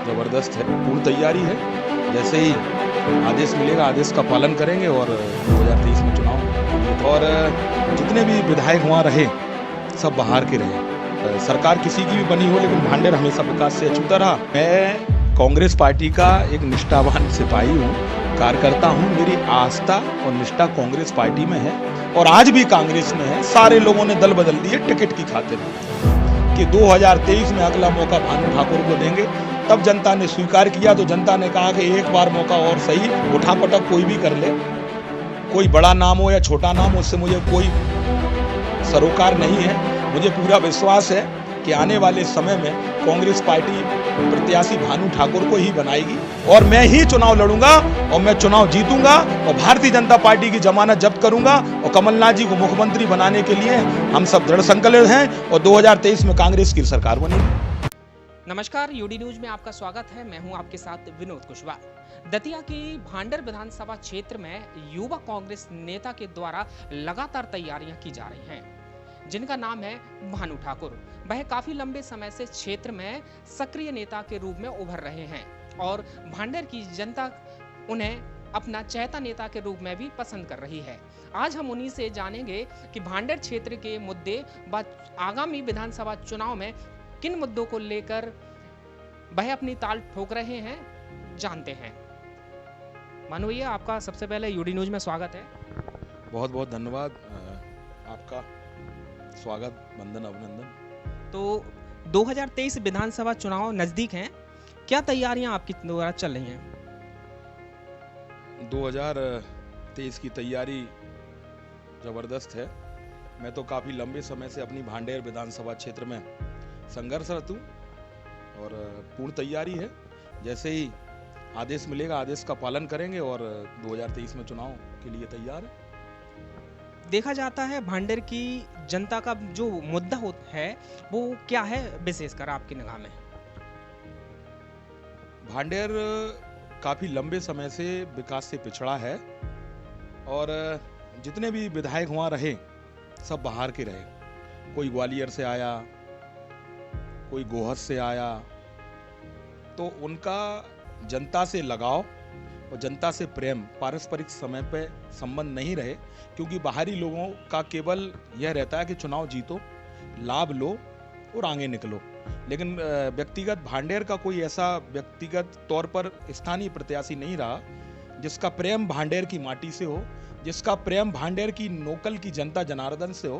ज़बरदस्त है, पूर्ण तैयारी है। जैसे ही आदेश मिलेगा आदेश का पालन करेंगे और 2023 में चुनाव और जितने भी विधायक वहाँ रहे सब बाहर के रहे। सरकार किसी की भी बनी हो लेकिन भांडेर हमेशा विकास से अछूता रहा। मैं कांग्रेस पार्टी का एक निष्ठावान सिपाही हूँ, कार्यकर्ता हूँ। मेरी आस्था और निष्ठा कांग्रेस पार्टी में है और आज भी कांग्रेस में है। सारे लोगों ने दल बदल दिए टिकट की खातिर कि 2023 में अगला मौका भानु ठाकुर को देंगे। तब जनता ने स्वीकार किया तो जनता ने कहा कि एक बार मौका और सही, उठापटक कोई भी कर ले, कोई बड़ा नाम हो या छोटा नाम हो, उससे मुझे कोई सरोकार नहीं है। मुझे पूरा विश्वास है कि आने वाले समय में कांग्रेस पार्टी प्रत्याशी भानु ठाकुर को ही बनाएगी और मैं ही चुनाव लड़ूंगा और मैं चुनाव जीतूंगा और भारतीय जनता पार्टी की जमानत जब्त करूंगा और कमलनाथ जी को मुख्यमंत्री बनाने के लिए हम सब दृढ़ संकल्पित हैं और 2023 में कांग्रेस की सरकार बनेगी। नमस्कार, यूडी न्यूज में आपका स्वागत है। मैं हूं आपके साथ विनोद कुशवाहा। दतिया की भांडेर विधानसभा क्षेत्र में युवा कांग्रेस नेता के द्वारा लगातार तैयारियां की जा रही हैं, जिनका नाम है भानु ठाकुर। वह काफी लंबे समय से क्षेत्र में सक्रिय नेता के रूप में उभर रहे हैं और भांडेर की जनता उन्हें अपना चहेता नेता के रूप में भी पसंद कर रही है। आज हम उन्हीं से जानेंगे कि भांडेर क्षेत्र के मुद्दे व आगामी विधानसभा चुनाव में किन मुद्दों को लेकर वह अपनी ताल ठोक रहे हैं, जानते हैं। भानु भैया, आपका सबसे पहले यूडी न्यूज में स्वागत है। बहुत बहुत धन्यवाद, आपका स्वागत, वंदन, अभिनंदन। तो 2023 विधानसभा चुनाव नजदीक हैं, क्या तैयारियां आपकी द्वारा चल रही हैं? 2023 की तैयारी जबरदस्त है। मैं तो काफी लंबे समय से अपनी भांडेर विधानसभा क्षेत्र में संघर्षरत हूँ और पूर्ण तैयारी है। जैसे ही आदेश मिलेगा आदेश का पालन करेंगे और 2023 में चुनाव के लिए तैयार है। देखा जाता है भांडेर की जनता का जो मुद्दा है वो क्या है विशेषकर आपकी निगाह में? भांडेर काफी लंबे समय से विकास से पिछड़ा है और जितने भी विधायक वहाँ रहे सब बाहर के रहे। कोई ग्वालियर से आया, कोई गोहद से आया, तो उनका जनता से लगाव और जनता से प्रेम, पारस्परिक समय पे संबंध नहीं रहे, क्योंकि बाहरी लोगों का केवल यह रहता है कि चुनाव जीतो, लाभ लो और आगे निकलो। लेकिन व्यक्तिगत भांडेर का कोई ऐसा व्यक्तिगत तौर पर स्थानीय प्रत्याशी नहीं रहा जिसका प्रेम भांडेर की माटी से हो, जिसका प्रेम भांडेर की नोकल की जनता जनार्दन से हो।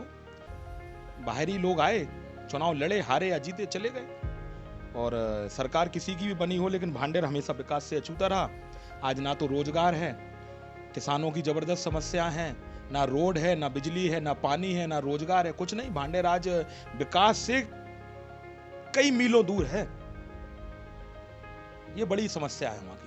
बाहरी लोग आए, चुनाव लड़े, हारे या जीते, चले गए और सरकार किसी की भी बनी हो लेकिन भांडेर हमेशा विकास से अछूता रहा। आज ना तो रोजगार है, किसानों की जबरदस्त समस्या है, ना रोड है, ना बिजली है, ना पानी है, ना रोजगार है, कुछ नहीं। भांडेर आज विकास से कई मीलों दूर है। ये बड़ी समस्या है वहां की।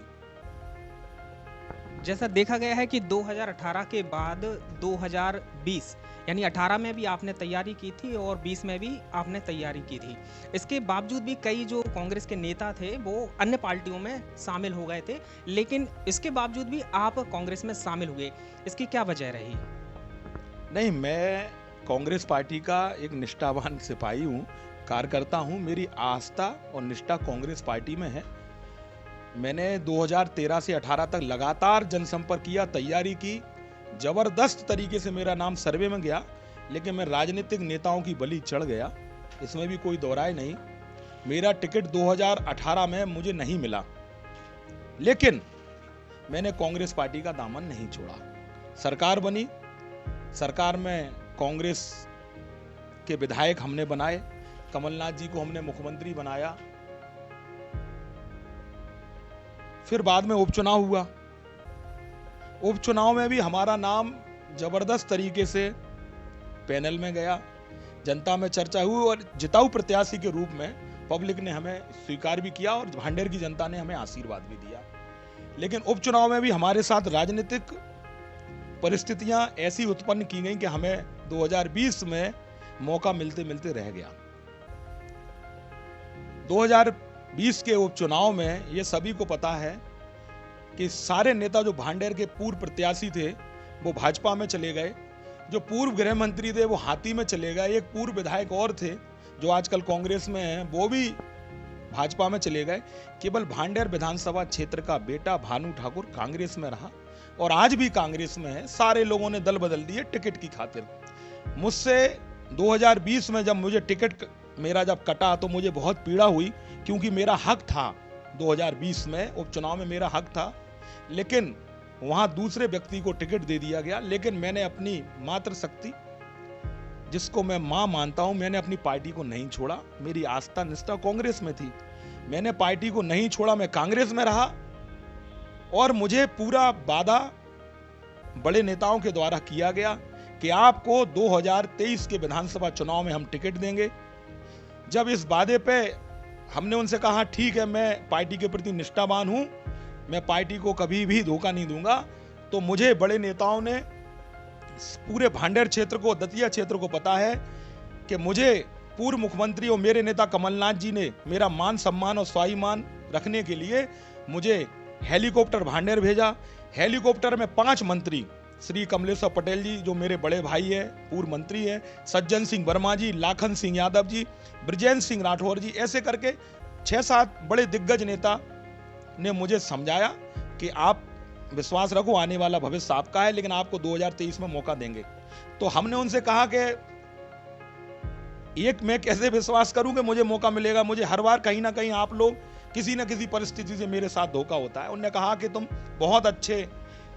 जैसा देखा गया है कि 2018 के बाद 2020 यानी 18 में भी आपने तैयारी की थी और 20 में भी आपने तैयारी की थी। इसके बावजूद भी कई जो कांग्रेस के नेता थे वो अन्य पार्टियों में शामिल हो गए थे, लेकिन इसके बावजूद भी आप कांग्रेस में शामिल हुए, इसकी क्या वजह रही? नहीं, मैं कांग्रेस पार्टी का एक निष्ठावान सिपाही हूँ, कार्यकर्ता हूँ। मेरी आस्था और निष्ठा कांग्रेस पार्टी में है। मैंने 2013 से 18 तक लगातार जनसंपर्क किया, तैयारी की, जबरदस्त तरीके से मेरा नाम सर्वे में गया, लेकिन मैं राजनीतिक नेताओं की बलि चढ़ गया, इसमें भी कोई दोहराए नहीं। मेरा टिकट 2018 में मुझे नहीं मिला, लेकिन मैंने कांग्रेस पार्टी का दामन नहीं छोड़ा। सरकार बनी, सरकार में कांग्रेस के विधायक हमने बनाए, कमलनाथ जी को हमने मुख्यमंत्री बनाया। फिर बाद में उपचुनाव हुआ, उपचुनाव में भी हमारा नाम जबरदस्त तरीके से पैनल में गया, जनता में चर्चा हुई और जिताऊ प्रत्याशी के रूप में पब्लिक ने हमें स्वीकार भी किया और भांडेर की जनता ने हमें आशीर्वाद भी दिया। लेकिन उपचुनाव में भी हमारे साथ राजनीतिक परिस्थितियां ऐसी उत्पन्न की गई कि हमें 2020 में मौका मिलते मिलते रह गया। 2020 के उपचुनाव में ये सभी को पता है कि सारे नेता जो भांडेर के पूर्व प्रत्याशी थे वो भाजपा में चले गए, जो पूर्व गृह मंत्री थे वो हाथी में चले गए, एक पूर्व विधायक और थे जो आजकल कांग्रेस में हैं वो भी भाजपा में चले गए। केवल भांडेर विधानसभा क्षेत्र का बेटा भानु ठाकुर कांग्रेस में रहा और आज भी कांग्रेस में है। सारे लोगों ने दल बदल दिए टिकट की खातिर। मुझसे 2020 में जब मुझे टिकट मेरा जब कटा तो मुझे बहुत पीड़ा हुई, क्योंकि मेरा हक था। 2020 में उपचुनाव में मेरा हक था, लेकिन वहां दूसरे व्यक्ति को टिकट दे दिया गया। लेकिन मैंने अपनी मातृ शक्ति, जिसको मैं मां मानता हूं, मैंने अपनी पार्टी को नहीं छोड़ा। मेरी आस्था निष्ठा कांग्रेस में थी, मैंने पार्टी को नहीं छोड़ा, मैं कांग्रेस में रहा। और मुझे पूरा वादा बड़े नेताओं के द्वारा किया गया कि आपको 2023 के विधानसभा चुनाव में हम टिकट देंगे। जब इस वादे पे हमने उनसे कहा ठीक है, मैं पार्टी के प्रति निष्ठावान हूं, मैं पार्टी को कभी भी धोखा नहीं दूंगा, तो मुझे बड़े नेताओं ने, पूरे भांडेर क्षेत्र को, दतिया क्षेत्र को पता है कि मुझे पूर्व मुख्यमंत्री और मेरे नेता कमलनाथ जी ने मेरा मान सम्मान और स्वाभिमान रखने के लिए मुझे हेलीकॉप्टर भांडेर भेजा। हेलीकॉप्टर में 5 मंत्री, श्री कमलेश्वर पटेल जी जो मेरे बड़े भाई है, पूर्व मंत्री है, सज्जन सिंह वर्मा जी, लाखन सिंह यादव जी, ब्रजेंद्र सिंह राठौर जी, ऐसे करके 6-7 बड़े दिग्गज नेता ने मुझे समझाया कि आप विश्वास रखो, आने वाला भविष्य आपका है, लेकिन आपको 2023 में मौका देंगे। तो हमने उनसे कहा कि एक मैं कैसे विश्वास करूं कि मुझे मौका मिलेगा, मुझे हर बार कहीं ना कहीं आप लोग किसी न किसी परिस्थिति से मेरे साथ धोखा होता है। उन्होंने कहा कि तुम बहुत अच्छे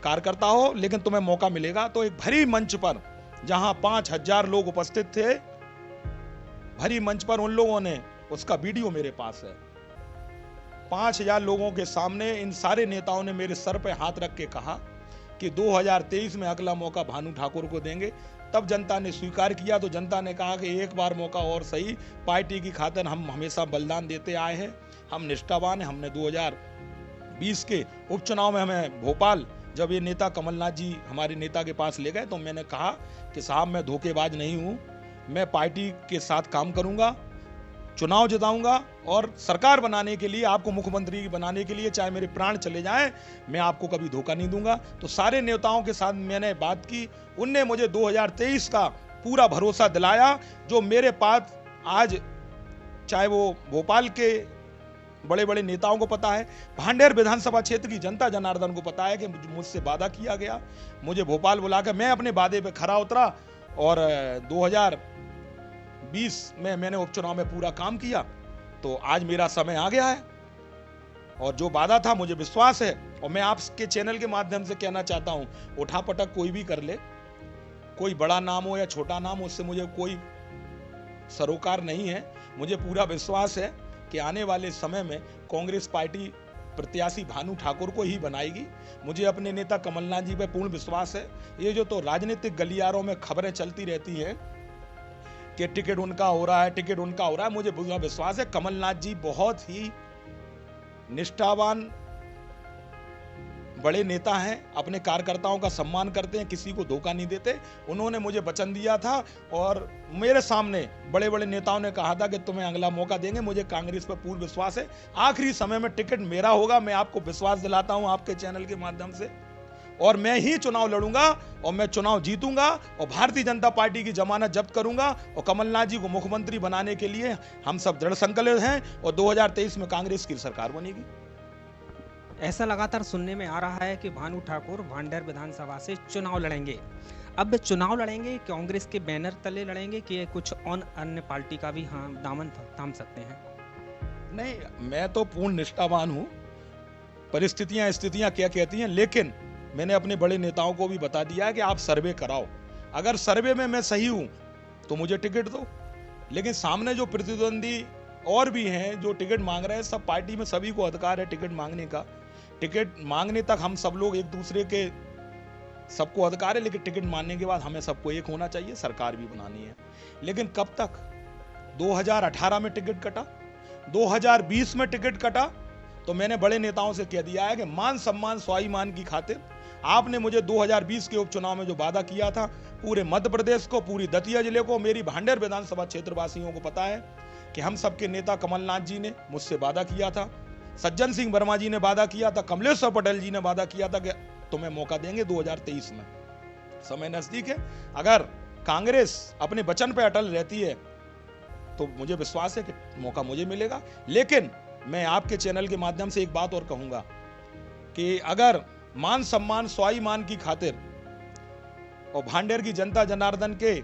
कार्यकर्ता हो, लेकिन तुम्हें मौका मिलेगा। तो एक भरी मंच पर, जहां 5000 लोग उपस्थित थे, भरी मंच पर उन लोगों ने, उसका वीडियो मेरे पास है, 5000 लोगों के सामने इन सारे नेताओं ने मेरे सर पे हाथ रख के कहा कि 2023 में अगला मौका भानु ठाकुर को देंगे। तब जनता ने स्वीकार किया। तो जनता ने कहा कि एक बार मौका और सही, पार्टी की खातिर हम हमेशा बलिदान देते आए हैं, हम निष्ठावान हैं। हमने 2020 के उपचुनाव में हमें भोपाल, जब ये नेता कमलनाथ जी हमारे नेता के पास ले गए, तो मैंने कहा कि साहब मैं धोखेबाज नहीं हूं, मैं पार्टी के साथ काम करूंगा, चुनाव जिताऊंगा और सरकार बनाने के लिए, आपको मुख्यमंत्री बनाने के लिए चाहे मेरे प्राण चले जाएं, मैं आपको कभी धोखा नहीं दूंगा। तो सारे नेताओं के साथ मैंने बात की, उनने मुझे 2023 का पूरा भरोसा दिलाया। जो मेरे पास आज, चाहे वो भोपाल के बड़े बड़े नेताओं को पता है, भांडेर विधानसभा क्षेत्र की जनता जनार्दन को पता है कि मुझसे वादा किया गया, मुझे भोपाल बुला कर मैं अपने वादे पे खरा उतरा और 2020 में मैंने उपचुनाव में पूरा काम किया। तो आज मेरा समय आ गया है और जो वादा था, मुझे विश्वास है। और मैं आपके चैनल के माध्यम से कहना चाहता हूं, उठापटक कोई भी कर ले, कोई बड़ा नाम हो या छोटा नाम हो, उससे मुझे कोई सरोकार नहीं है। मुझे पूरा विश्वास है कि आने वाले समय में कांग्रेस पार्टी प्रत्याशी भानु ठाकुर को ही बनाएगी। मुझे अपने नेता कमलनाथ जी पे पूर्ण विश्वास है। ये जो तो राजनीतिक गलियारों में खबरें चलती रहती हैं कि टिकट उनका हो रहा है, टिकट उनका हो रहा है, मुझे पूरा विश्वास है कमलनाथ जी बहुत ही निष्ठावान बड़े नेता हैं, अपने कार्यकर्ताओं का सम्मान करते हैं, किसी को धोखा नहीं देते। उन्होंने मुझे वचन दिया था और मेरे सामने बड़े बड़े नेताओं ने कहा था कि तुम्हें अगला मौका देंगे। मुझे कांग्रेस पर पूर्ण विश्वास है। आखिरी समय में टिकट मेरा होगा, मैं आपको विश्वास दिलाता हूं आपके चैनल के माध्यम से, और मैं ही चुनाव लड़ूंगा और मैं चुनाव जीतूंगा और भारतीय जनता पार्टी की जमानत जब्त करूंगा और कमलनाथ जी को मुख्यमंत्री बनाने के लिए हम सब दृढ़ संकल्पित हैं और 2023 में कांग्रेस की सरकार बनेगी। ऐसा लगातार सुनने में आ रहा है कि भानु ठाकुर भांडेर विधानसभा से चुनाव लड़ेंगे। अब चुनाव लड़ेंगे कांग्रेस के बैनर तले लड़ेंगे कि कुछ अन्य पार्टी का भी दामन थाम सकते हैं? नहीं, मैं तो पूर्ण निष्ठावान हूं। परिस्थितियां स्थितियां क्या कहती हैं, लेकिन मैंने अपने बड़े नेताओं को भी बता दिया है कि आप सर्वे कराओ, अगर सर्वे में मैं सही हूं तो मुझे टिकट दो। लेकिन सामने जो प्रतिद्वंदी और भी हैं जो टिकट मांग रहे हैं, सब पार्टी में सभी को अधिकार है टिकट मांगने का। टिकट मांगने तक हम सब लोग एक दूसरे के, सबको अधिकार है, लेकिन टिकट मांगने के बाद हमें सबको एक होना चाहिए, सरकार भी बनानी है। लेकिन कब तक? 2018 में टिकट कटा, 2020 में टिकट कटा, तो मैंने बड़े नेताओं से कह दिया है कि मान सम्मान स्वाभिमान की खातिर आपने मुझे 2020 के उपचुनाव में जो वादा किया था, पूरे मध्य प्रदेश को, पूरी दतिया जिले को, मेरी भांडेर विधानसभा क्षेत्र वासियों को पता है कि हम सबके नेता कमलनाथ जी ने मुझसे वादा किया था, सज्जन सिंह वर्मा जी ने वादा किया था, कमलेश्वर पटेल जी ने वादा किया था कि तुम्हें मौका देंगे 2023 में। समय नजदीक है। अगर कांग्रेस अपने वचन पर अटल रहती है तो मुझे विश्वास है कि मौका मुझे मिलेगा। लेकिन मैं आपके चैनल के माध्यम से एक बात और कहूंगा कि अगर मान सम्मान स्वाभिमान की खातिर और भांडेर की जनता जनार्दन के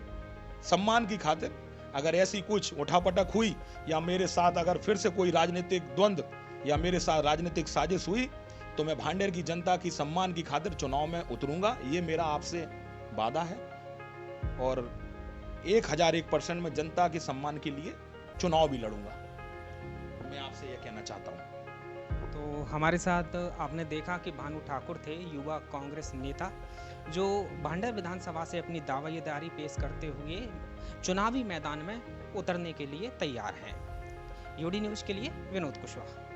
सम्मान की खातिर अगर ऐसी कुछ उठापटक हुई या मेरे साथ अगर फिर से कोई राजनीतिक द्वंद्व या मेरे साथ राजनीतिक साजिश हुई तो मैं भांडेर की जनता की सम्मान की खातिर चुनाव में उतरूंगा। ये मेरा आपसे वादा है और 1001% में जनता के सम्मान के लिए चुनाव भी लड़ूंगा। मैं आपसे यह कहना चाहता हूँ। तो हमारे साथ आपने देखा कि भानु ठाकुर थे, युवा कांग्रेस नेता, जो भांडर विधानसभा से अपनी दावेदारी पेश करते हुए चुनावी मैदान में उतरने के लिए तैयार हैं। यूडी न्यूज़ के लिए विनोद कुशवाहा।